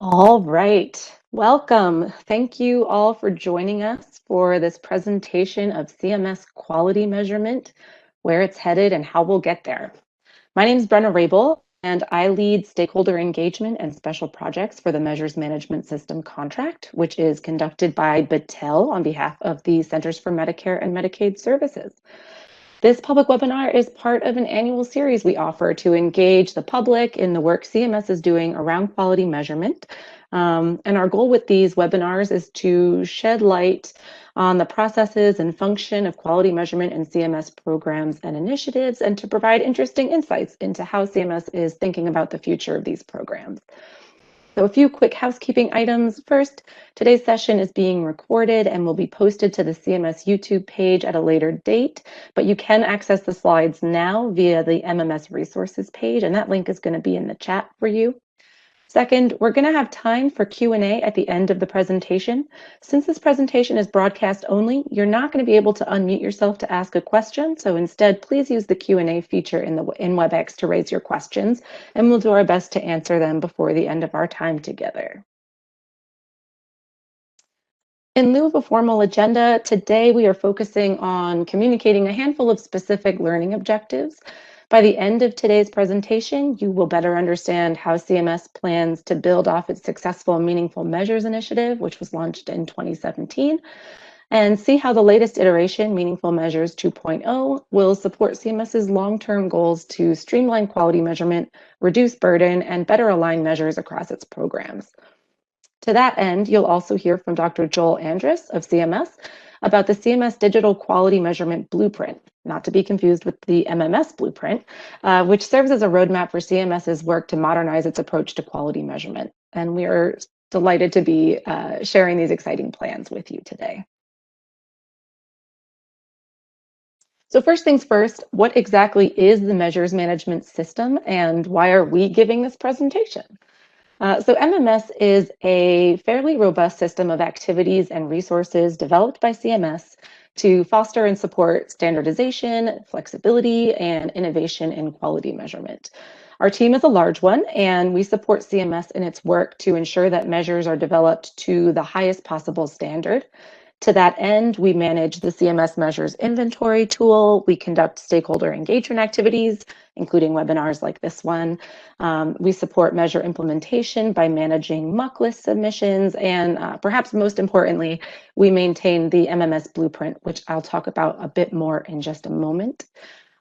All right, welcome. Thank you all for joining us for this presentation of CMS quality measurement, where it's headed and how we'll get there. My name is Brenna Rabel, and I lead stakeholder engagement and special projects for the Measures Management System contract, which is conducted by Battelle on behalf of the Centers for Medicare and Medicaid Services. This public webinar is part of an annual series we offer to engage the public in the work CMS is doing around quality measurement. And our goal with these webinars is to shed light on the processes and function of quality measurement in CMS programs and initiatives, and to provide interesting insights into how CMS is thinking about the future of these programs. So a few quick housekeeping items. First, today's session is being recorded and will be posted to the CMS YouTube page at a later date, but you can access the slides now via the MMS resources page, and that link is going to be in the chat for you. Second, we're going to have time for Q&A at the end of the presentation. Since this presentation is broadcast only, you're not going to be able to unmute yourself to ask a question. So instead, please use the Q&A feature in WebEx to raise your questions, and we'll do our best to answer them before the end of our time together. In lieu of a formal agenda, today we are focusing on communicating a handful of specific learning objectives. By the end of today's presentation, you will better understand how CMS plans to build off its successful Meaningful Measures initiative, which was launched in 2017, and see how the latest iteration, Meaningful Measures 2.0, will support CMS's long-term goals to streamline quality measurement, reduce burden, and better align measures across its programs. To that end, you'll also hear from Dr. Joel Andrus of CMS about the CMS Digital Quality Measurement Blueprint, not to be confused with the MMS Blueprint, which serves as a roadmap for CMS's work to modernize its approach to quality measurement. And we are delighted to be sharing these exciting plans with you today. So first things first, what exactly is the Measures Management System, and why are we giving this presentation? So MMS is a fairly robust system of activities and resources developed by CMS to foster and support standardization, flexibility, and innovation in quality measurement. Our team is a large one, and we support CMS in its work to ensure that measures are developed to the highest possible standard. To that end, we manage the CMS Measures Inventory tool. We conduct stakeholder engagement activities, including webinars like this one. We support measure implementation by managing muck list submissions, and perhaps most importantly, we maintain the MMS Blueprint, which I'll talk about a bit more in just a moment.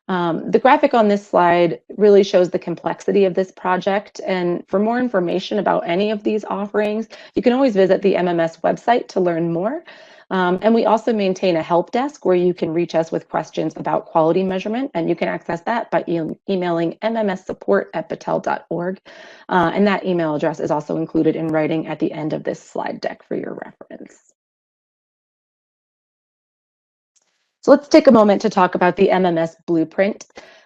The graphic on this slide really shows the complexity of this project, and for more information about any of these offerings, you can always visit the MMS website to learn more. And we also maintain a help desk where you can reach us with questions about quality measurement, and you can access that by emailing mmssupport@battelle.org. And that email address is also included in writing at the end of this slide deck for your reference. So let's take a moment to talk about the MMS Blueprint.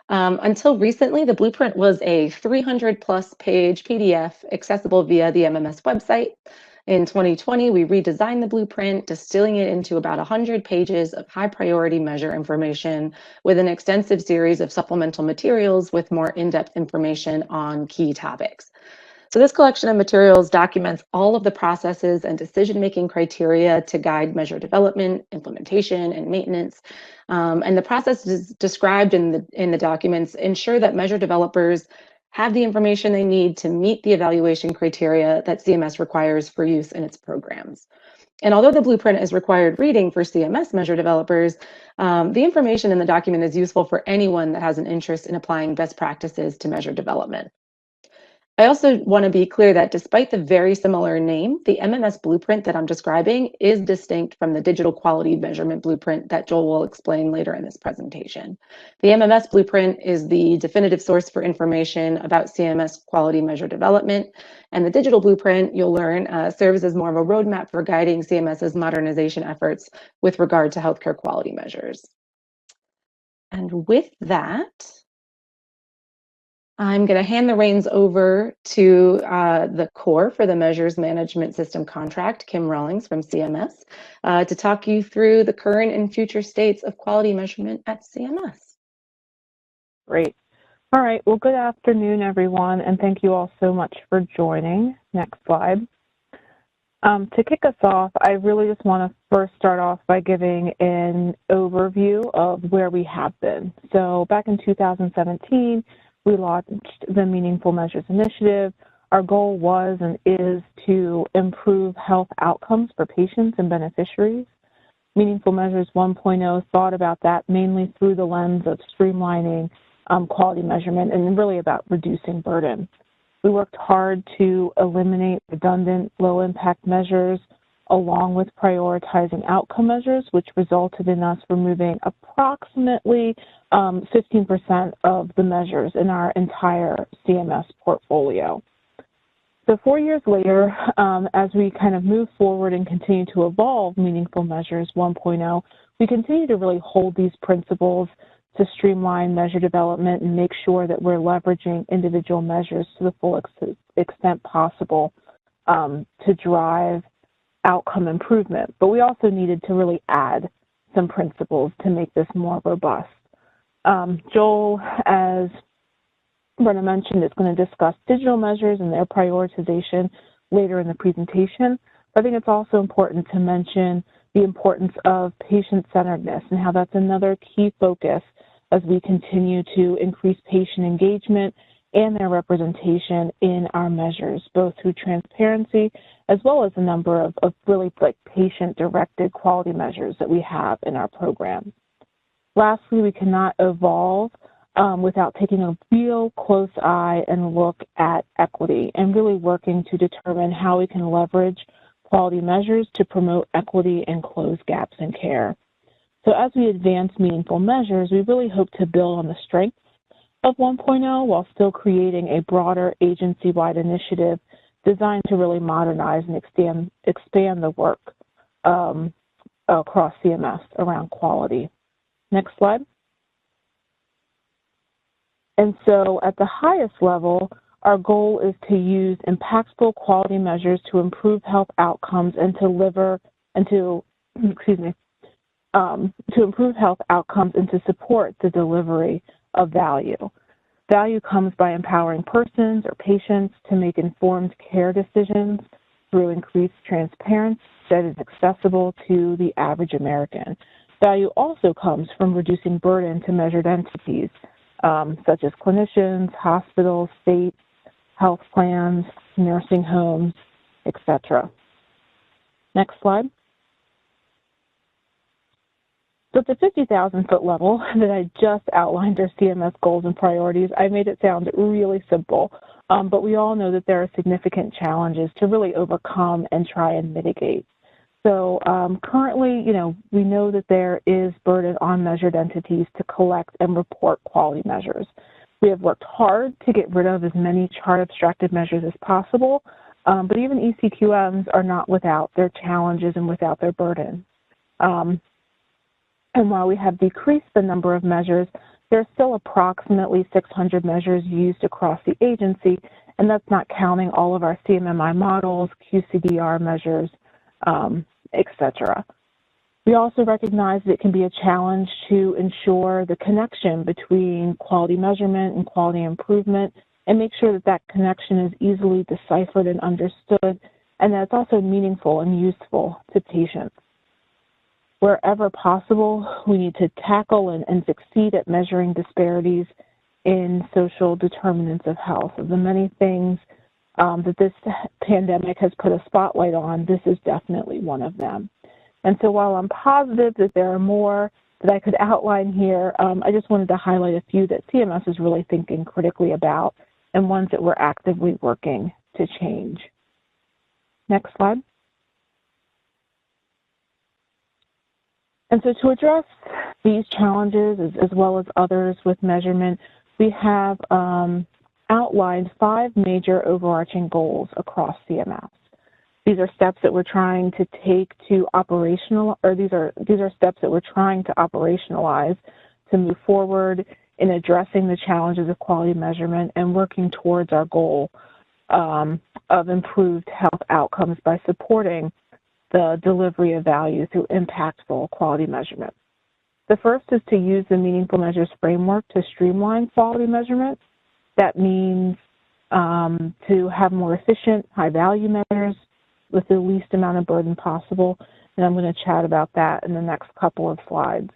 Until recently, the Blueprint was a 300+ page PDF accessible via the MMS website. In 2020, we redesigned the Blueprint, distilling it into about 100 pages of high priority measure information with an extensive series of supplemental materials with more in-depth information on key topics. So this collection of materials documents all of the processes and decision-making criteria to guide measure development, implementation, and maintenance. And the processes described in the documents ensure that measure developers have the information they need to meet the evaluation criteria that CMS requires for use in its programs. And although the Blueprint is required reading for CMS measure developers, the information in the document is useful for anyone that has an interest in applying best practices to measure development. I also want to be clear that despite the very similar name, the MMS Blueprint that I'm describing is distinct from the Digital Quality Measurement Blueprint that Joel will explain later in this presentation. The MMS Blueprint is the definitive source for information about CMS quality measure development, and the Digital Blueprint, you'll learn, serves as more of a roadmap for guiding CMS's modernization efforts with regard to healthcare quality measures. And with that, I'm going to hand the reins over to the core for the Measures Management System contract, Kim Rawlings from CMS, to talk you through the current and future states of quality measurement at CMS. Great. All right, well, good afternoon, everyone, and thank you all so much for joining. Next slide. To kick us off, I really just want to first start off by giving an overview of where we have been. So back in 2017, we launched the Meaningful Measures Initiative. Our goal was and is to improve health outcomes for patients and beneficiaries. Meaningful Measures 1.0 thought about that mainly through the lens of streamlining quality measurement and really about reducing burden. We worked hard to eliminate redundant, low-impact measures along with prioritizing outcome measures, which resulted in us removing approximately 15% of the measures in our entire CMS portfolio. So 4 years later, as we kind of move forward and continue to evolve Meaningful Measures 1.0, we continue to really hold these principles to streamline measure development and make sure that we're leveraging individual measures to the full extent possible to drive outcome improvement. But we also needed to really add some principles to make this more robust. Joel, as Brenna mentioned, is going to discuss digital measures and their prioritization later in the presentation. But I think it's also important to mention the importance of patient-centeredness and how that's another key focus as we continue to increase patient engagement and their representation in our measures, both through transparency as well as a number of really patient-directed quality measures that we have in our program. Lastly, we cannot evolve without taking a real close eye and look at equity and really working to determine how we can leverage quality measures to promote equity and close gaps in care. So as we advance Meaningful Measures, we really hope to build on the strengths of 1.0 while still creating a broader agency-wide initiative designed to really modernize and expand the work across CMS around quality. Next slide. And so at the highest level, our goal is to use impactful quality measures to improve health outcomes and to improve health outcomes and to support the delivery of value. Value comes by empowering persons or patients to make informed care decisions through increased transparency that is accessible to the average American. Value also comes from reducing burden to measured entities, such as clinicians, hospitals, states, health plans, nursing homes, etc. Next slide. So at the 50,000-foot level that I just outlined our CMS goals and priorities, I made it sound really simple, but we all know that there are significant challenges to really overcome and try and mitigate. So currently, we know that there is burden on measured entities to collect and report quality measures. We have worked hard to get rid of as many chart-abstracted measures as possible, but even ECQMs are not without their challenges and without their burden. And while we have decreased the number of measures, there's still approximately 600 measures used across the agency, and that's not counting all of our CMMI models, QCDR measures, etc. We also recognize that it can be a challenge to ensure the connection between quality measurement and quality improvement and make sure that that connection is easily deciphered and understood, and that it's also meaningful and useful to patients. Wherever possible, we need to tackle and succeed at measuring disparities in social determinants of health. Of the many things that this pandemic has put a spotlight on, this is definitely one of them. And so while I'm positive that there are more that I could outline here, I just wanted to highlight a few that CMS is really thinking critically about and ones that we're actively working to change. Next slide. And so to address these challenges as well as others with measurement, we have outlined 5 major overarching goals across CMS. These are steps that we're trying to take to operational, or these are steps that we're trying to operationalize to move forward in addressing the challenges of quality measurement and working towards our goal of improved health outcomes by supporting the delivery of value through impactful quality measurement. The first is to use the Meaningful Measures framework to streamline quality measurement. That means to have more efficient, high-value measures with the least amount of burden possible, and I'm going to chat about that in the next couple of slides.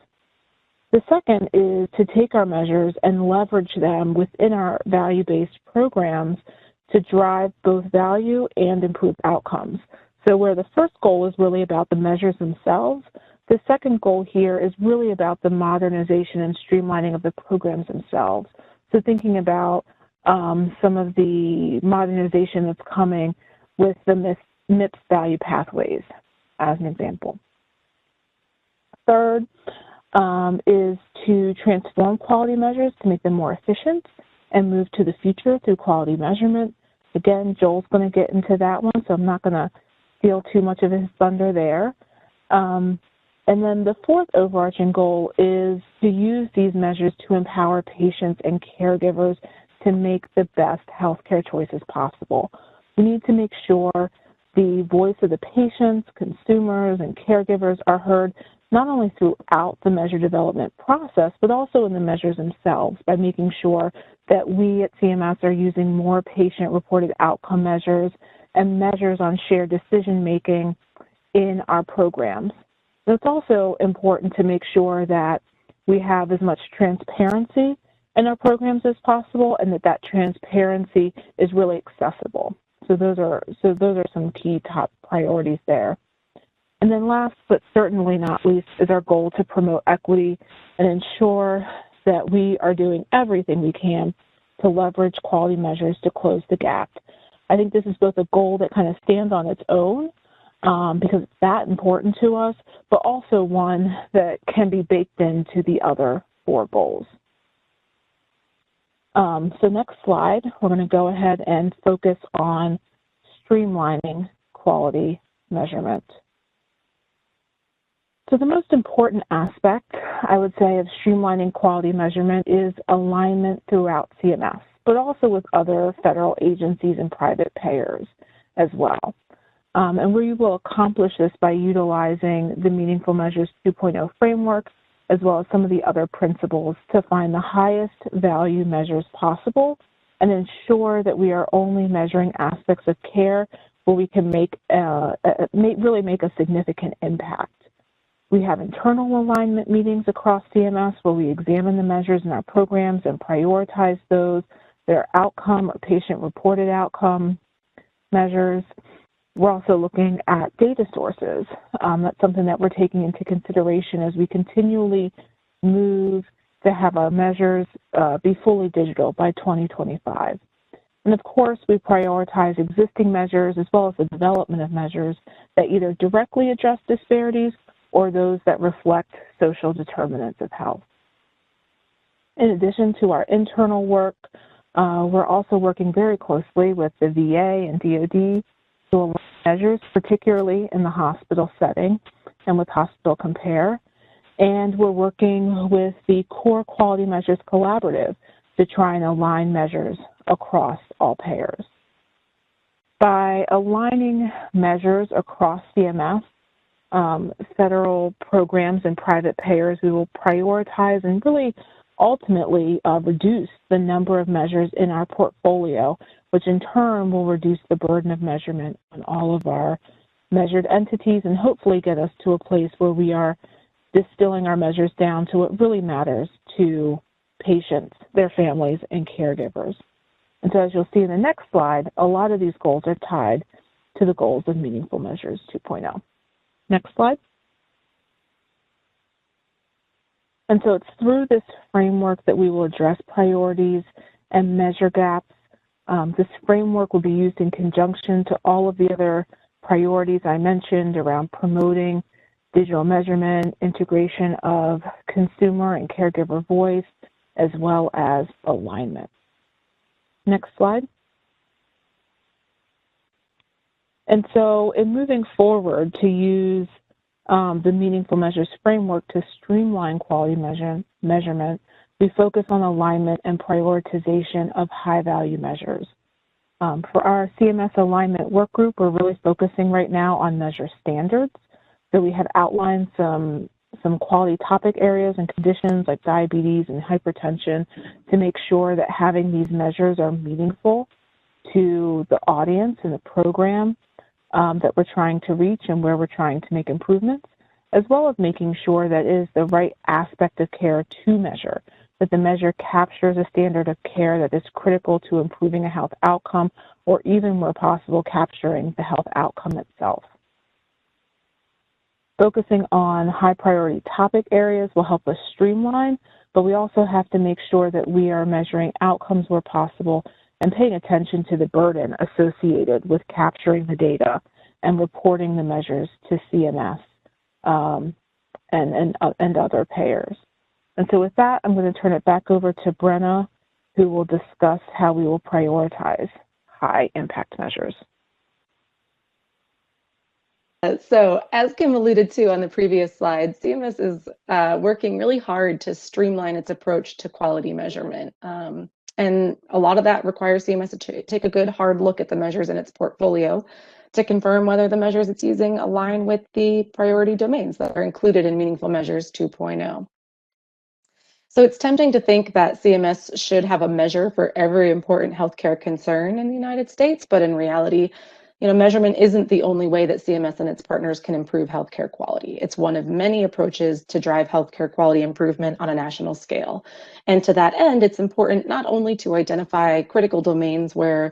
The second is to take our measures and leverage them within our value-based programs to drive both value and improve outcomes. So where the first goal is really about the measures themselves, the second goal here is really about the modernization and streamlining of the programs themselves. So thinking about some of the modernization that's coming with the MIPS value pathways, as an example. Third is to transform quality measures to make them more efficient and move to the future through quality measurement. Again, Joel's going to get into that one, so I'm not going to steal too much of his thunder there. And then the fourth overarching goal is to use these measures to empower patients and caregivers to make the best healthcare choices possible. We need to make sure the voice of the patients, consumers, and caregivers are heard not only throughout the measure development process, but also in the measures themselves by making sure that we at CMS are using more patient-reported outcome measures and measures on shared decision-making in our programs. It's also important to make sure that we have as much transparency in our programs as possible and that that transparency is really accessible. So those are some key top priorities there. And then last but certainly not least is our goal to promote equity and ensure that we are doing everything we can to leverage quality measures to close the gap. I think this is both a goal that kind of stands on its own because it's that important to us, but also one that can be baked into the other four goals. So next slide, we're going to go ahead and focus on streamlining quality measurement. So the most important aspect, I would say, of streamlining quality measurement is alignment throughout CMS, but also with other federal agencies and private payers as well. And we will accomplish this by utilizing the Meaningful Measures 2.0 framework, as well as some of the other principles to find the highest value measures possible and ensure that we are only measuring aspects of care where we can really make a significant impact. We have internal alignment meetings across CMS where we examine the measures in our programs and prioritize those. There are outcome or patient-reported outcome measures. We're also looking at data sources. That's something that we're taking into consideration as we continually move to have our measures be fully digital by 2025. And of course, we prioritize existing measures as well as the development of measures that either directly address disparities or those that reflect social determinants of health. In addition to our internal work, we're also working very closely with the VA and DoD to align measures, particularly in the hospital setting and with Hospital Compare. And we're working with the Core Quality Measures Collaborative to try and align measures across all payers. By aligning measures across CMS, federal programs and private payers, we will prioritize and really ultimately reduce the number of measures in our portfolio, which in turn will reduce the burden of measurement on all of our measured entities and hopefully get us to a place where we are distilling our measures down to what really matters to patients, their families, and caregivers. And so as you'll see in the next slide, a lot of these goals are tied to the goals of Meaningful Measures 2.0. Next slide. And so it's through this framework that we will address priorities and measure gaps. This framework will be used in conjunction to all of the other priorities I mentioned around promoting digital measurement, integration of consumer and caregiver voice, as well as alignment. Next slide. And so in moving forward to use the Meaningful Measures framework to streamline quality measurement, we focus on alignment and prioritization of high-value measures. For our CMS alignment work group, we're really focusing right now on measure standards. So we have outlined some some quality topic areas and conditions like diabetes and hypertension to make sure that having these measures are meaningful to the audience and the program that we're trying to reach and where we're trying to make improvements, as well as making sure that it is the right aspect of care to measure, that the measure captures a standard of care that is critical to improving a health outcome, or even where possible, capturing the health outcome itself. Focusing on high priority topic areas will help us streamline, but we also have to make sure that we are measuring outcomes where possible and paying attention to the burden associated with capturing the data and reporting the measures to CMS and other payers. And so with that, I'm going to turn it back over to Brenna, who will discuss how we will prioritize high impact measures. So as Kim alluded to on the previous slide, CMS is working really hard to streamline its approach to quality measurement. And a lot of that requires CMS to take a good hard look at the measures in its portfolio to confirm whether the measures it's using align with the priority domains that are included in Meaningful Measures 2.0. So it's tempting to think that CMS should have a measure for every important healthcare concern in the United States, but in reality, measurement isn't the only way that CMS and its partners can improve healthcare quality. It's one of many approaches to drive healthcare quality improvement on a national scale. And to that end, it's important not only to identify critical domains where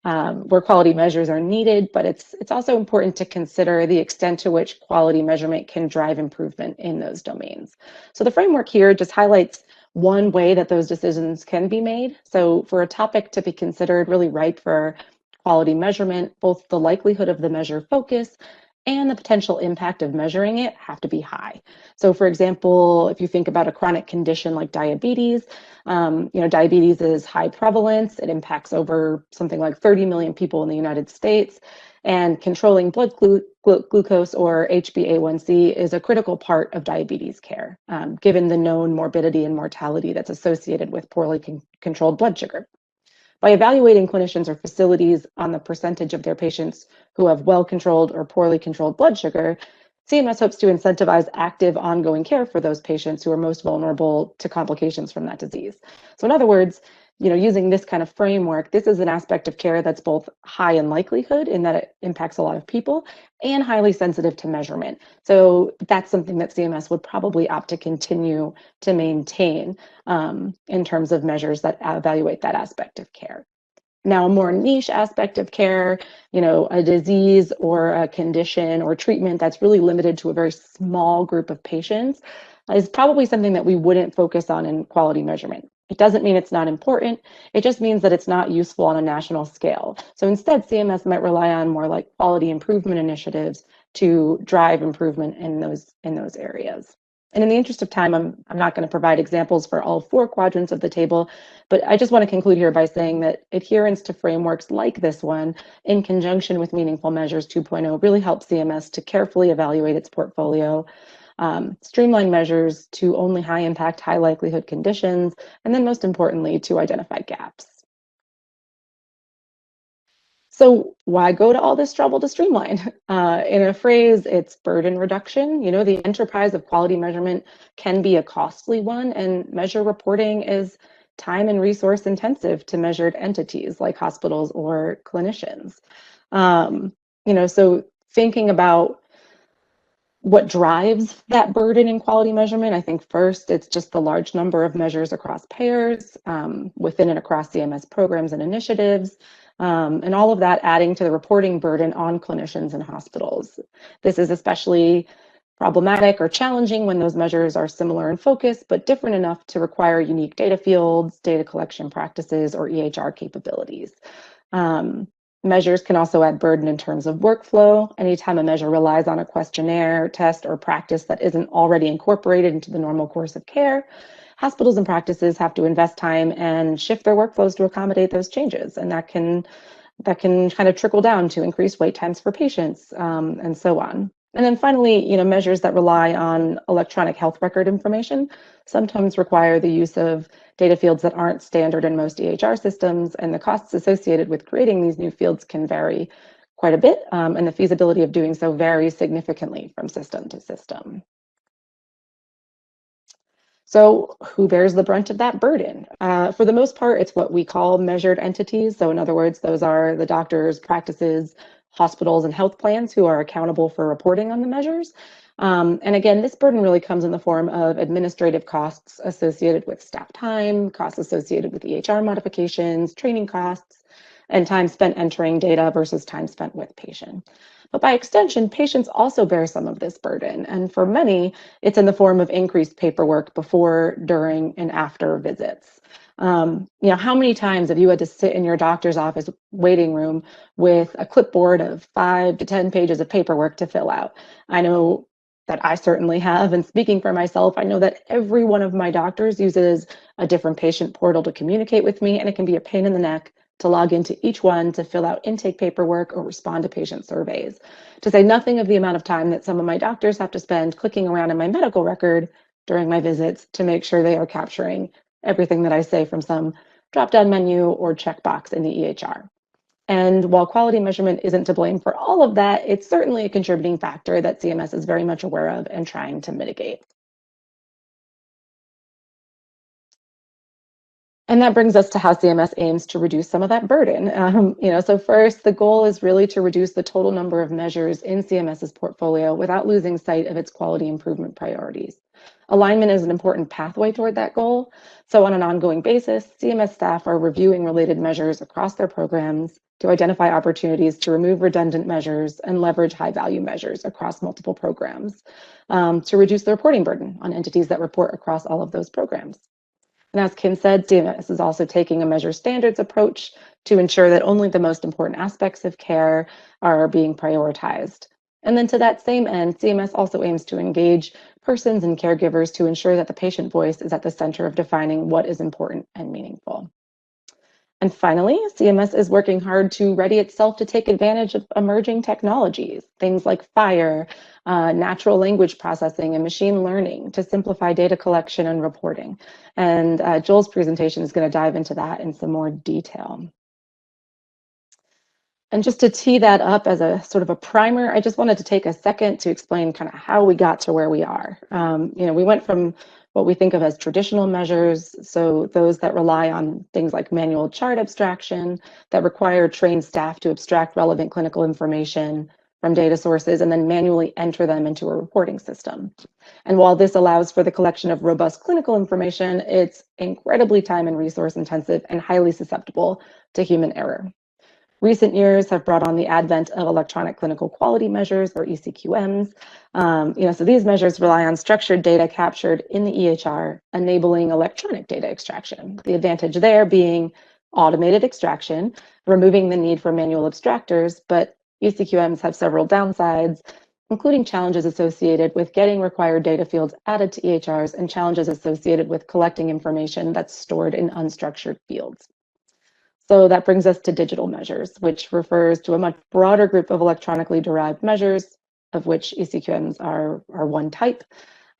quality measures are needed, but it's also important to consider the extent to which quality measurement can drive improvement in those domains. So the framework here just highlights one way that those decisions can be made. So for a topic to be considered really ripe for quality measurement, both the likelihood of the measure focus and the potential impact of measuring it have to be high. So for example, if you think about a chronic condition like diabetes, diabetes is high prevalence. It impacts over something like 30 million people in the United States. And controlling blood glucose, or HbA1c, is a critical part of diabetes care, given the known morbidity and mortality that's associated with poorly controlled blood sugar. By evaluating clinicians or facilities on the percentage of their patients who have well-controlled or poorly controlled blood sugar, CMS hopes to incentivize active ongoing care for those patients who are most vulnerable to complications from that disease. So in other words, using this kind of framework, this is an aspect of care that's both high in likelihood in that it impacts a lot of people and highly sensitive to measurement. So that's something that CMS would probably opt to continue to maintain in terms of measures that evaluate that aspect of care. Now, a more niche aspect of care, a disease or a condition or treatment that's really limited to a very small group of patients is probably something that we wouldn't focus on in quality measurement. It doesn't mean it's not important. It just means that it's not useful on a national scale. So instead, CMS might rely on more like quality improvement initiatives to drive improvement in those areas. And in the interest of time, I'm not going to provide examples for all 4 quadrants of the table, but I just want to conclude here by saying that adherence to frameworks like this one, in conjunction with Meaningful Measures 2.0, really helps CMS to carefully evaluate its portfolio, streamline measures to only high impact, high likelihood conditions, and then most importantly, to identify gaps. So why go to all this trouble to streamline? In a phrase, it's burden reduction. The enterprise of quality measurement can be a costly one, and measure reporting is time and resource intensive to measured entities like hospitals or clinicians. So thinking about what drives that burden in quality measurement, I think first, it's just the large number of measures across payers, within and across CMS programs and initiatives, and all of that adding to the reporting burden on clinicians and hospitals. This is especially problematic or challenging when those measures are similar in focus, but different enough to require unique data fields, data collection practices, or EHR capabilities. Measures can also add burden in terms of workflow. Anytime a measure relies on a questionnaire, test, or practice that isn't already incorporated into the normal course of care, hospitals and practices have to invest time and shift their workflows to accommodate those changes. And that can kind of trickle down to increased wait times for patients, and so on. And then finally, measures that rely on electronic health record information sometimes require the use of data fields that aren't standard in most EHR systems, and the costs associated with creating these new fields can vary quite a bit, and the feasibility of doing so varies significantly from system to system. So who bears the brunt of that burden? For the most part, it's what we call measured entities. So in other words, those are the doctors, practices, hospitals, and health plans who are accountable for reporting on the measures. And again, this burden really comes in the form of administrative costs associated with staff time, costs associated with EHR modifications, training costs, and time spent entering data versus time spent with patient. But by extension, patients also bear some of this burden. And for many, it's in the form of increased paperwork before, during, and after visits. How many times have you had to sit in your doctor's office waiting room with a clipboard of 5 to 10 pages of paperwork to fill out? I know that I certainly have, and speaking for myself, I know that every one of my doctors uses a different patient portal to communicate with me, and it can be a pain in the neck to log into each one to fill out intake paperwork or respond to patient surveys, to say nothing of the amount of time that some of my doctors have to spend clicking around in my medical record during my visits to make sure they are capturing everything that I say from some drop-down menu or checkbox in the EHR. And while quality measurement isn't to blame for all of that, it's certainly a contributing factor that CMS is very much aware of and trying to mitigate. And that brings us to how CMS aims to reduce some of that burden. So first, the goal is really to reduce the total number of measures in CMS's portfolio without losing sight of its quality improvement priorities. Alignment is an important pathway toward that goal. So on an ongoing basis, CMS staff are reviewing related measures across their programs to identify opportunities to remove redundant measures and leverage high-value measures across multiple programs to reduce the reporting burden on entities that report across all of those programs. And as Kim said, CMS is also taking a measure standards approach to ensure that only the most important aspects of care are being prioritized. And then to that same end, CMS also aims to engage persons and caregivers to ensure that the patient voice is at the center of defining what is important and meaningful. And finally, CMS is working hard to ready itself to take advantage of emerging technologies, things like FHIR, natural language processing, and machine learning to simplify data collection and reporting. And Joel's presentation is going to dive into that in some more detail. And just to tee that up as a sort of a primer, I just wanted to take a second to explain kind of how we got to where we are. We went from what we think of as traditional measures, so those that rely on things like manual chart abstraction, that require trained staff to abstract relevant clinical information from data sources and then manually enter them into a reporting system. And while this allows for the collection of robust clinical information, it's incredibly time and resource intensive and highly susceptible to human error. Recent years have brought on the advent of electronic clinical quality measures, or ECQMs. So these measures rely on structured data captured in the EHR, enabling electronic data extraction. The advantage there being automated extraction, removing the need for manual abstractors, but ECQMs have several downsides, including challenges associated with getting required data fields added to EHRs and challenges associated with collecting information that's stored in unstructured fields. So that brings us to digital measures, which refers to a much broader group of electronically derived measures, of which ECQMs are one type.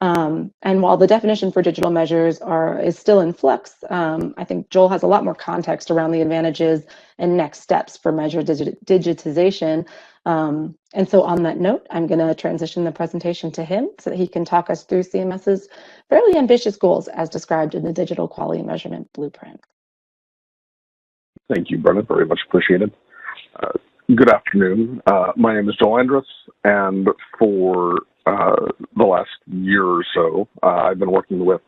And while the definition for digital measures is still in flux, I think Joel has a lot more context around the advantages and next steps for measure digitization. And so on that note, I'm going to transition the presentation to him so that he can talk us through CMS's fairly ambitious goals as described in the Digital Quality Measurement Blueprint. Thank you, Brenna. Very much appreciated. Good afternoon. My name is Joel Andrus, and for the last year or so, I've been working with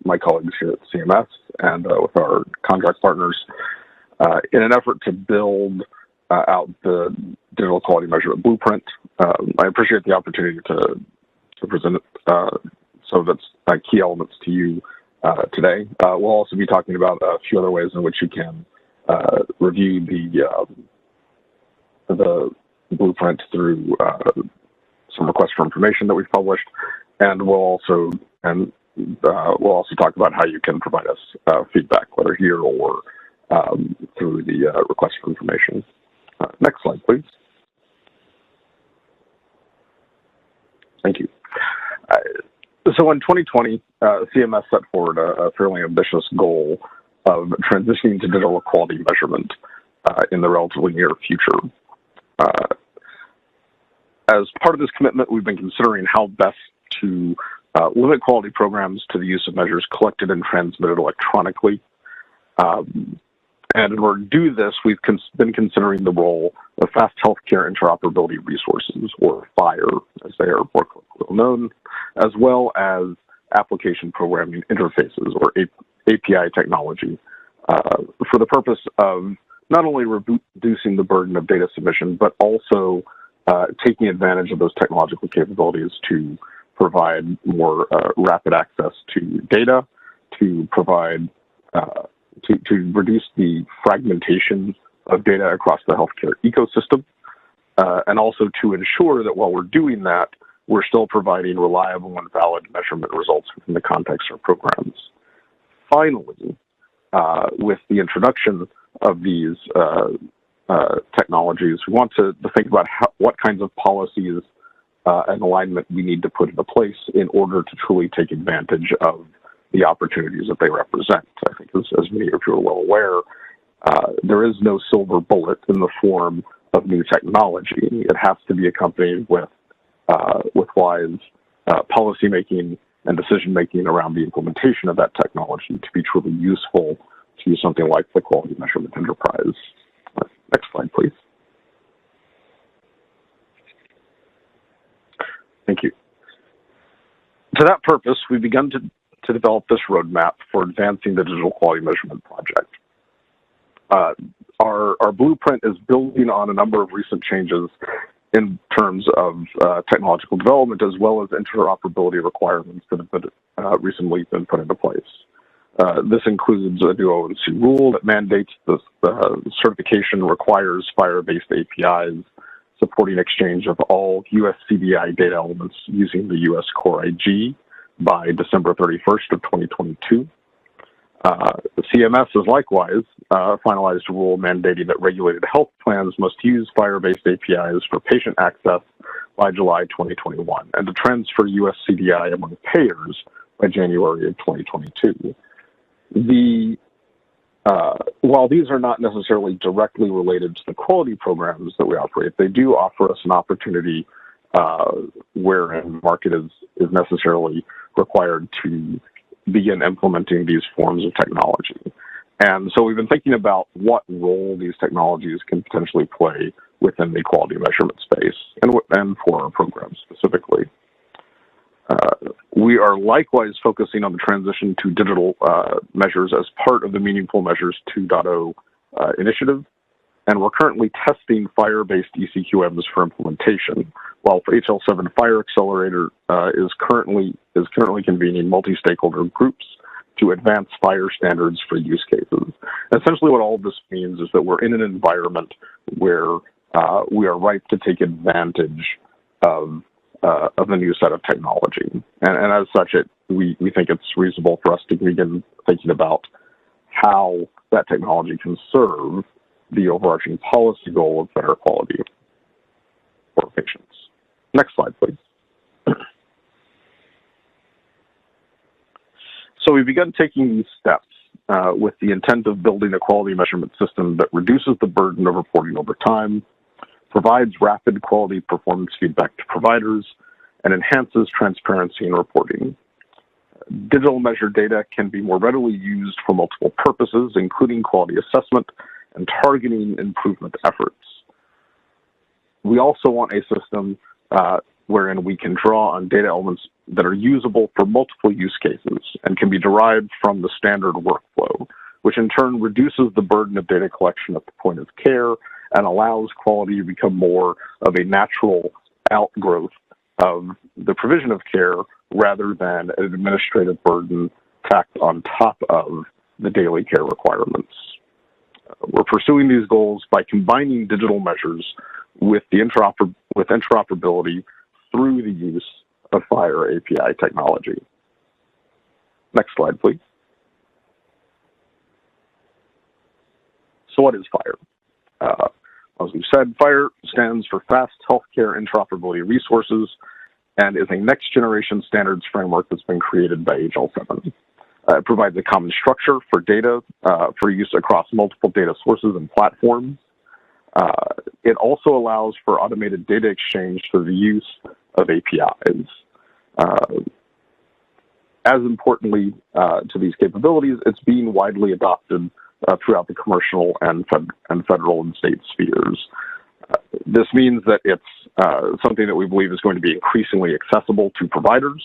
my colleagues here at CMS and with our contract partners in an effort to build out the Digital Quality Measurement Blueprint. I appreciate the opportunity to present it, so that's key elements to you today. We'll also be talking about a few other ways in which you can review the blueprint through some requests for information that we've published, and we'll also talk about how you can provide us feedback, whether here or through the request for information. Next slide, please. Thank you. So in 2020, CMS set forward a fairly ambitious goal of transitioning to digital quality measurement in the relatively near future. As part of this commitment, we've been considering how best to limit quality programs to the use of measures collected and transmitted electronically. And in order to do this, we've been considering the role of fast healthcare interoperability resources, or FHIR, as they are more colloquially known, as well as application programming interfaces, or API technology, for the purpose of not only reducing the burden of data submission, but also taking advantage of those technological capabilities to provide more rapid access to data, to provide to reduce the fragmentation of data across the healthcare ecosystem, and also to ensure that while we're doing that, we're still providing reliable and valid measurement results within the context of programs. Finally, with the introduction of these technologies, we want to think about what kinds of policies and alignment we need to put into place in order to truly take advantage of the opportunities that they represent. I think as many of you are well aware, there is no silver bullet in the form of new technology. It has to be accompanied with wise policymaking and decision-making around the implementation of that technology to be truly useful to something like the quality measurement enterprise. Next slide, please. Thank you. To that purpose, we've begun to develop this roadmap for advancing the digital quality measurement project. Our blueprint is building on a number of recent changes in terms of technological development, as well as interoperability requirements that have been, recently been put into place. This includes a new ONC rule that mandates the certification requires FHIR-based APIs, supporting exchange of all US CDI data elements using the US Core IG by December 31st of 2022. The CMS has likewise finalized a rule mandating that regulated health plans must use FHIR-based APIs for patient access by July 2021, and to transfer US CDI among payers by January of 2022. While these are not necessarily directly related to the quality programs that we operate, they do offer us an opportunity wherein the market is necessarily required to begin implementing these forms of technology. And so we've been thinking about what role these technologies can potentially play within the quality measurement space and for our program specifically. We are likewise focusing on the transition to digital measures as part of the Meaningful Measures 2.0 initiative, and we're currently testing FHIR-based dQMs for implementation, while for HL7 FHIR Accelerator is currently convening multi-stakeholder groups to advance FHIR standards for use cases. Essentially what all of this means is that we're in an environment where we are ripe to take advantage of a new set of technology. And as such, we think it's reasonable for us to begin thinking about how that technology can serve the overarching policy goal of better quality for patients. Next slide, please. So we begun taking these steps with the intent of building a quality measurement system that reduces the burden of reporting over time, provides rapid quality performance feedback to providers, and enhances transparency in reporting. Digital measured data can be more readily used for multiple purposes, including quality assessment and targeting improvement efforts. We also want a system wherein we can draw on data elements that are usable for multiple use cases and can be derived from the standard workflow, which in turn reduces the burden of data collection at the point of care and allows quality to become more of a natural outgrowth of the provision of care rather than an administrative burden tacked on top of the daily care requirements. We're pursuing these goals by combining digital measures with interoperability through the use of FHIR API technology. Next slide, please. So what is FHIR? As we've said, FHIR stands for Fast Healthcare Interoperability Resources and is a next-generation standards framework that's been created by HL7. It provides a common structure for data for use across multiple data sources and platforms. It also allows for automated data exchange through the use of APIs. as importantly to these capabilities, it's being widely adopted throughout the commercial and federal and state spheres. This means that it's something that we believe is going to be increasingly accessible to providers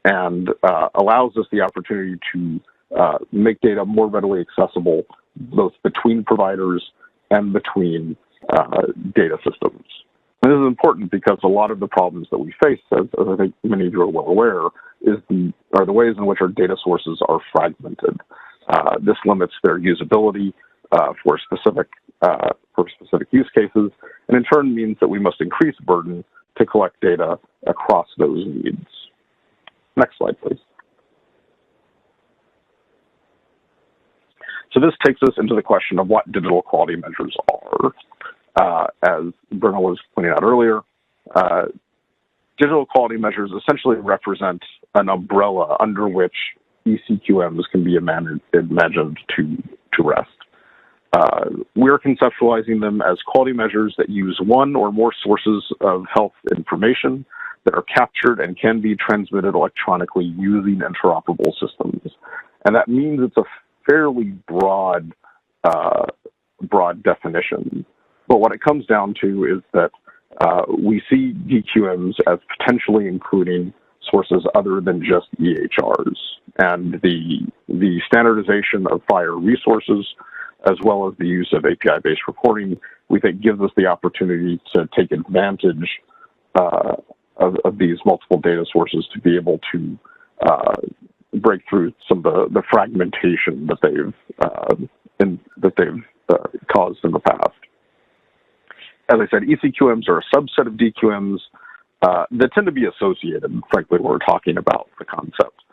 and allows us the opportunity to make data more readily accessible both between providers and between data systems. And this is important because a lot of the problems that we face, as I think many of you are well aware, are the ways in which our data sources are fragmented. This limits their usability for specific use cases, and in turn means that we must increase burden to collect data across those needs. Next slide, please. So this takes us into the question of what digital quality measures are. As Bruno was pointing out earlier, digital quality measures essentially represent an umbrella under which ECQMs can be imagined to rest. We're conceptualizing them as quality measures that use one or more sources of health information that are captured and can be transmitted electronically using interoperable systems. And that means it's a fairly broad definition. But what it comes down to is that we see dQMs as potentially including sources other than just EHRs. And the standardization of FHIR resources, as well as the use of API-based reporting, we think gives us the opportunity to take advantage of these multiple data sources to be able to break through some of the fragmentation that they've caused in the past. As I said, ECQMs are a subset of dQMs that tend to be associated, frankly, when we're talking about the concept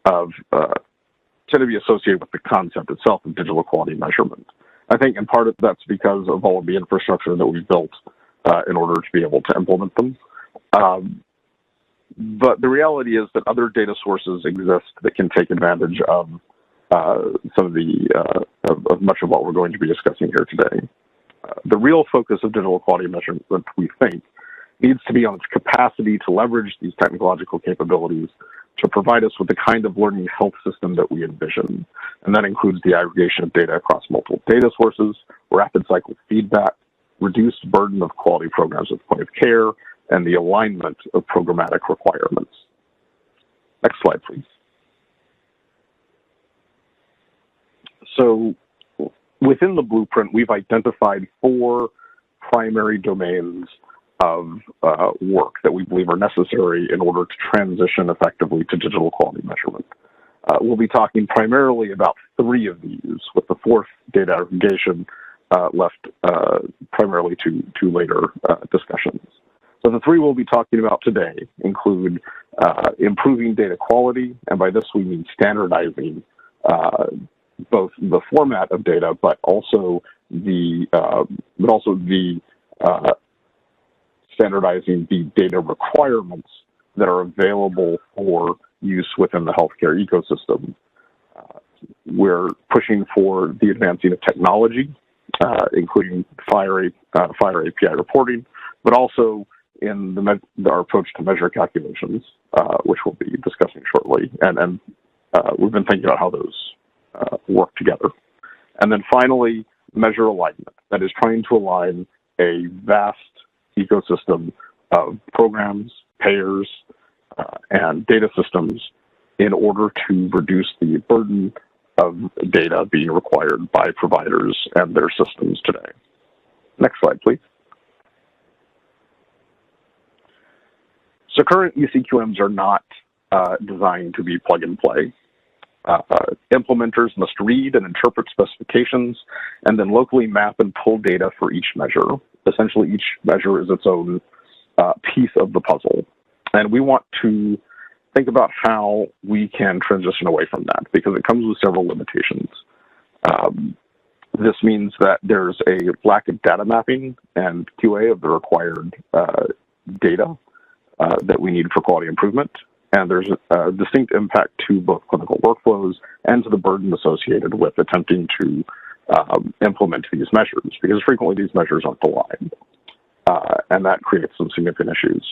of, tend to be associated with the concept itself of digital quality measurement. I think in part that's because of all of the infrastructure that we've built in order to be able to implement them. But the reality is that other data sources exist that can take advantage of some of of much of what we're going to be discussing here today. The real focus of digital quality measurement, we think, needs to be on its capacity to leverage these technological capabilities to provide us with the kind of learning health system that we envision. And that includes the aggregation of data across multiple data sources, rapid cycle feedback, reduced burden of quality programs at the point of care, and the alignment of programmatic requirements. Next slide, please. So within the blueprint, we've identified 4 primary domains of work that we believe are necessary in order to transition effectively to digital quality measurement. We'll be talking primarily about 3 of these, with the 4th, data aggregation, left primarily to later discussions. So the 3 we'll be talking about today include improving data quality, and by this we mean standardizing both the format of data, but also standardizing the data requirements that are available for use within the healthcare ecosystem. We're pushing for the advancing of technology, including FHIR API reporting, but also in our approach to measure calculations, which we'll be discussing shortly. And we've been thinking about how those work together. And then finally, measure alignment. That is trying to align a vast ecosystem of programs, payers, and data systems in order to reduce the burden of data being required by providers and their systems today. Next slide, please. So current ECQMs are not designed to be plug and play. Implementers must read and interpret specifications and then locally map and pull data for each measure. Essentially, each measure is its own piece of the puzzle. And we want to think about how we can transition away from that because it comes with several limitations. This means that there's a lack of data mapping and QA of the required data that we need for quality improvement. And there's a distinct impact to both clinical workflows and to the burden associated with attempting to implement these measures, because frequently these measures aren't aligned. And that creates some significant issues.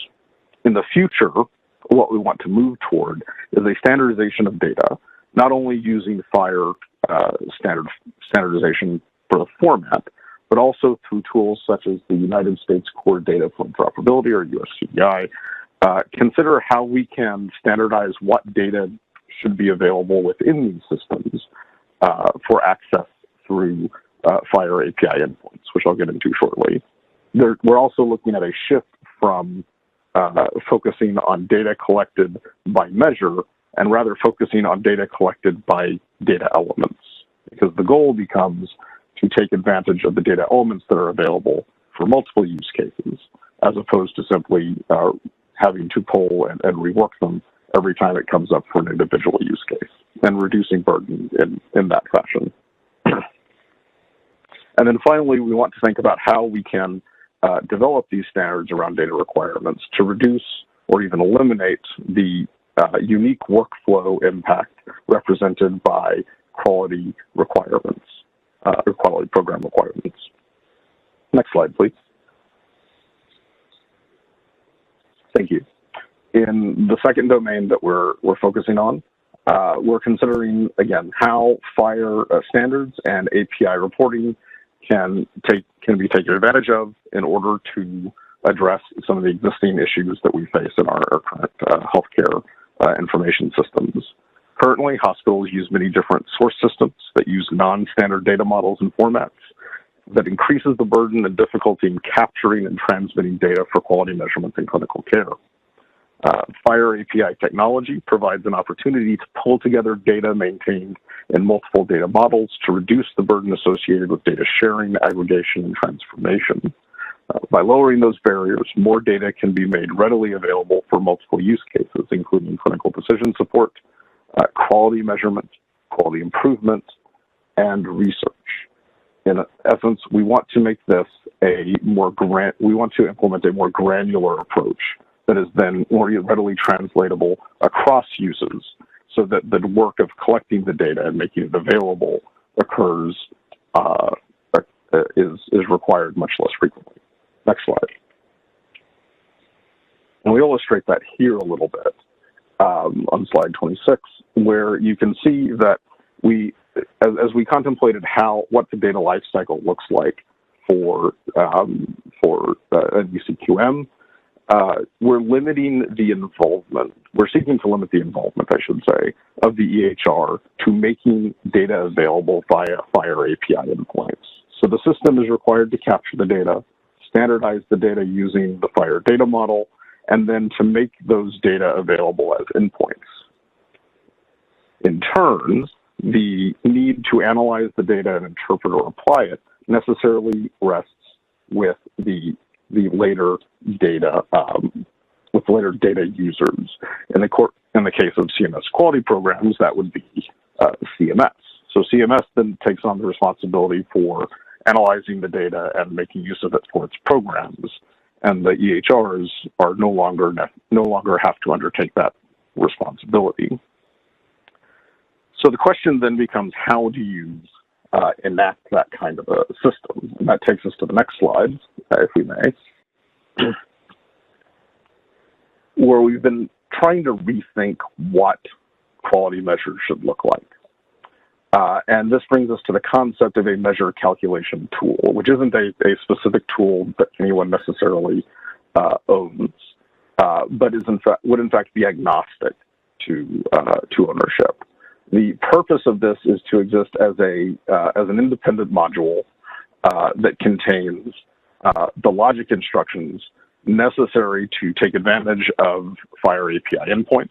In the future, what we want to move toward is a standardization of data, not only using FHIR standardization for the format, but also through tools such as the United States Core Data for Interoperability, or USCDI, consider how we can standardize what data should be available within these systems for access through FHIR API endpoints, which I'll get into shortly. We're also looking at a shift from focusing on data collected by measure and rather focusing on data collected by data elements, because the goal becomes to take advantage of the data elements that are available for multiple use cases, as opposed to simply having to pull and rework them every time it comes up for an individual use case, and reducing burden in that fashion. And then finally, we want to think about how we can develop these standards around data requirements to reduce or even eliminate the unique workflow impact represented by quality requirements, or quality program requirements. Next slide, please. Thank you. In the second domain that we're focusing on, we're considering, again, how FHIR standards and API reporting can be taken advantage of in order to address some of the existing issues that we face in our current healthcare information systems. Currently, hospitals use many different source systems that use non-standard data models and formats that increases the burden and difficulty in capturing and transmitting data for quality measurements in clinical care. FHIR API technology provides an opportunity to pull together data maintained in multiple data models to reduce the burden associated with data sharing, aggregation, and transformation. By lowering those barriers, more data can be made readily available for multiple use cases, including clinical decision support, quality measurement, quality improvement, and research. In essence, we want to make this we want to implement a more granular approach that is then more readily translatable across uses, so that the work of collecting the data and making it available occurs, is required much less frequently. Next slide. And we illustrate that here a little bit on slide 26, where you can see that as we contemplated what the data lifecycle looks like for dQM, we're limiting the involvement. We're seeking to limit the involvement, I should say, of the EHR to making data available via FHIR API endpoints. So the system is required to capture the data, standardize the data using the FHIR data model, and then to make those data available as endpoints. In turn, the need to analyze the data and interpret or apply it necessarily rests with the later data users. In the case of CMS quality programs, that would be CMS. So CMS then takes on the responsibility for analyzing the data and making use of it for its programs, and the EHRs are no longer have to undertake that responsibility. So the question then becomes, how do you enact that kind of a system? And that takes us to the next slide, if we may, where we've been trying to rethink what quality measures should look like. And this brings us to the concept of a measure calculation tool, which isn't a specific tool that anyone necessarily owns, but would in fact be agnostic to ownership. The purpose of this is to exist as an independent module that contains the logic instructions necessary to take advantage of FHIR API endpoints,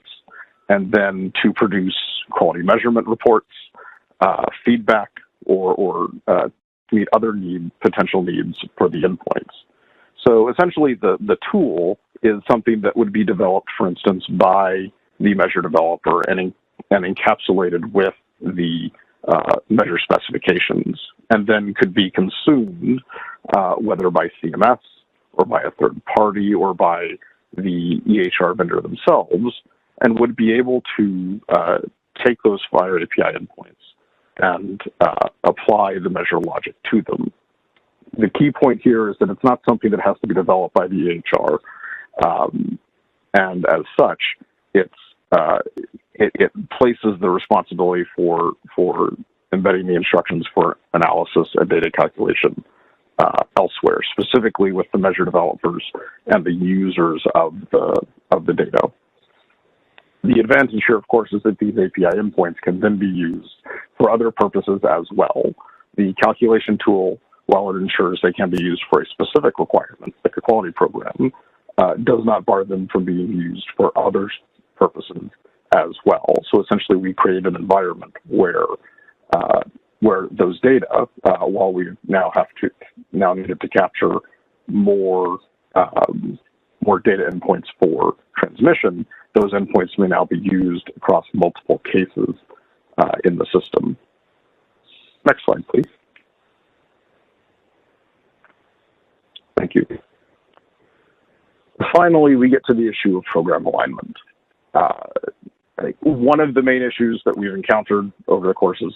and then to produce quality measurement reports, feedback, or meet other potential needs for the endpoints. So essentially, the tool is something that would be developed, for instance, by the measure developer and encapsulated with the measure specifications, and then could be consumed, whether by CMS or by a third party or by the EHR vendor themselves, and would be able to take those FHIR API endpoints and apply the measure logic to them. The key point here is that it's not something that has to be developed by the EHR. And as such, it places the responsibility for embedding the instructions for analysis and data calculation elsewhere, specifically with the measure developers and the users of the data. The advantage here, of course, is that these API endpoints can then be used for other purposes as well. The calculation tool, while it ensures they can be used for a specific requirement, like a quality program, does not bar them from being used for other purposes as well. So essentially, we create an environment where those data, while we now needed to capture more data endpoints for transmission, those endpoints may now be used across multiple cases in the system. Next slide, please. Thank you. Finally, we get to the issue of program alignment. I think one of the main issues that we've encountered over the courses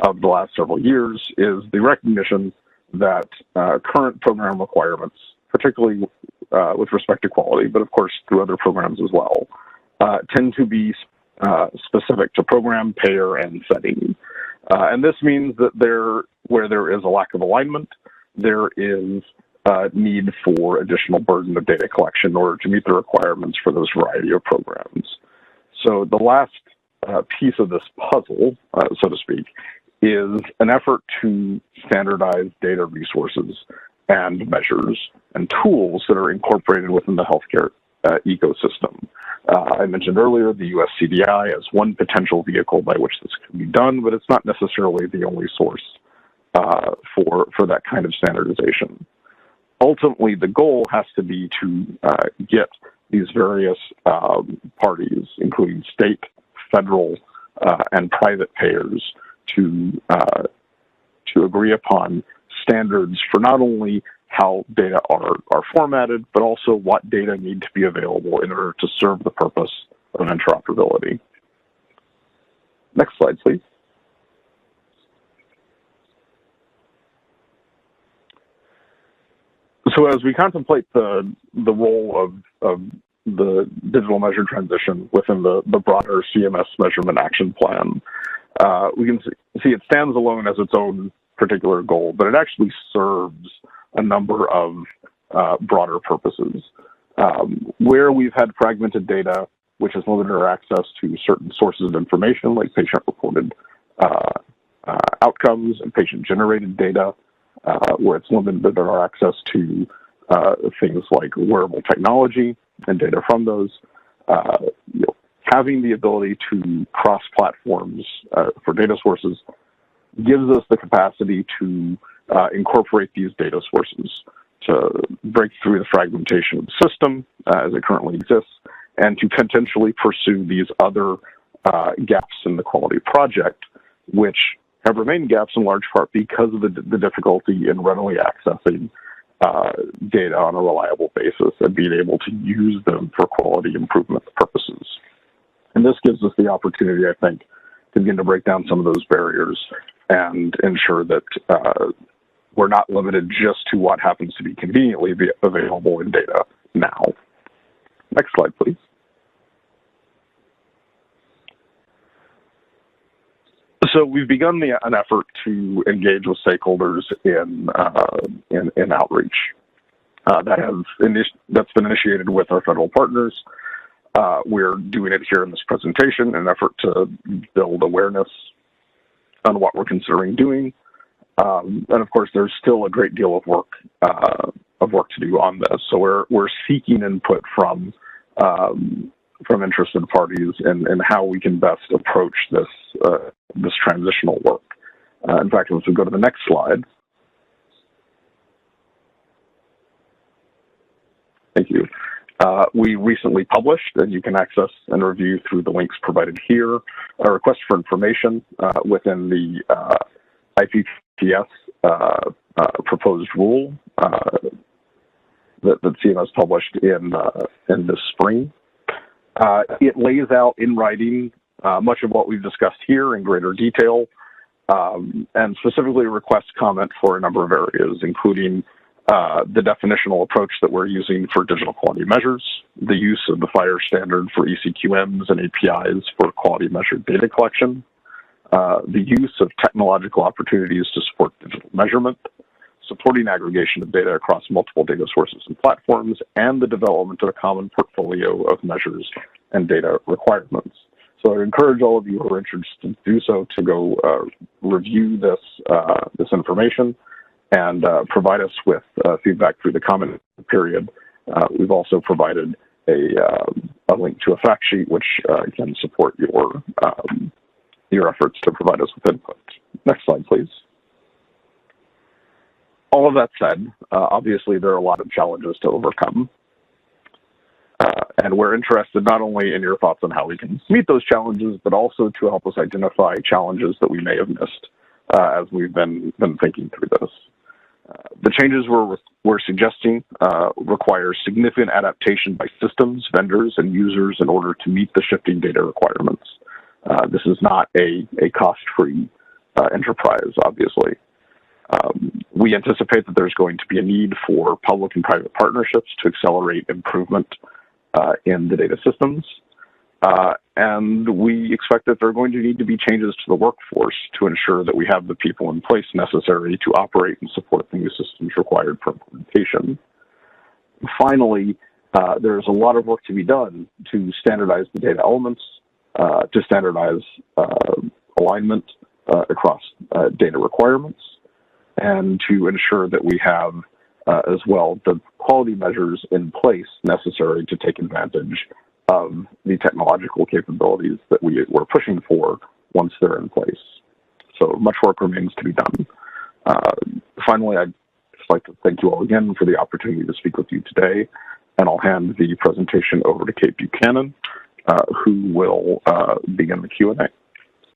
of the last several years is the recognition that current program requirements, particularly with respect to quality, but of course through other programs as well, tend to be specific to program, payer, and setting. And this means that where there is a lack of alignment, there is need for additional burden of data collection in order to meet the requirements for those variety of programs. So the last piece of this puzzle, so to speak, is an effort to standardize data resources and measures and tools that are incorporated within the healthcare ecosystem. I mentioned earlier the US CDI as one potential vehicle by which this can be done, but it's not necessarily the only source for that kind of standardization. Ultimately, the goal has to be to get these various parties, including state, federal, and private payers, to agree upon standards for not only how data are formatted, but also what data need to be available in order to serve the purpose of interoperability. Next slide, please. So as we contemplate the role of the digital measure transition within the broader CMS measurement action plan, we can see it stands alone as its own particular goal, but it actually serves a number of broader purposes. Where we've had fragmented data, which has limited our access to certain sources of information like patient-reported outcomes and patient-generated data, where it's limited our access to things like wearable technology and data from those, having the ability to cross platforms for data sources gives us the capacity to incorporate these data sources to break through the fragmentation of the system as it currently exists, and to potentially pursue these other gaps in the quality project, which have remained gaps in large part because of the difficulty in readily accessing data on a reliable basis and being able to use them for quality improvement purposes. And this gives us the opportunity, I think, to begin to break down some of those barriers and ensure that we're not limited just to what happens to be conveniently available in data now. Next slide, please. So we've begun an effort to engage with stakeholders in outreach. That's been initiated with our federal partners. We're doing it here in this presentation in an effort to build awareness on what we're considering doing. And of course, there's still a great deal of work to do on this. So we're seeking input from interested parties and how we can best approach this transitional work. In fact, if we go to the next slide. Thank you. We recently published, and you can access and review through the links provided here, a request for information within the IPPS proposed rule that CMS published in this spring. It lays out in writing much of what we've discussed here in greater detail, and specifically requests comment for a number of areas, including the definitional approach that we're using for digital quality measures, the use of the FHIR standard for ECQMs and APIs for quality measured data collection, the use of technological opportunities to support digital measurement, supporting aggregation of data across multiple data sources and platforms, and the development of a common portfolio of measures and data requirements. So I encourage all of you who are interested to do so to go review this information and provide us with feedback through the comment period. We've also provided a link to a fact sheet which can support your efforts to provide us with input. Next slide, please. All of that said, obviously there are a lot of challenges to overcome. And we're interested not only in your thoughts on how we can meet those challenges, but also to help us identify challenges that we may have missed as we've been thinking through this. The changes we're suggesting require significant adaptation by systems, vendors, and users in order to meet the shifting data requirements. This is not a cost-free enterprise, obviously. We anticipate that there's going to be a need for public and private partnerships to accelerate improvement in the data systems. And we expect that there are going to need to be changes to the workforce to ensure that we have the people in place necessary to operate and support the new systems required for implementation. Finally, there's a lot of work to be done to standardize the data elements, to standardize alignment across data requirements, and to ensure that we have as well the quality measures in place necessary to take advantage of the technological capabilities that we're pushing for once they're in place. So much work remains to be done. Finally, I'd just like to thank you all again for the opportunity to speak with you today, and I'll hand the presentation over to Kate Buchanan, who will begin the Q&A.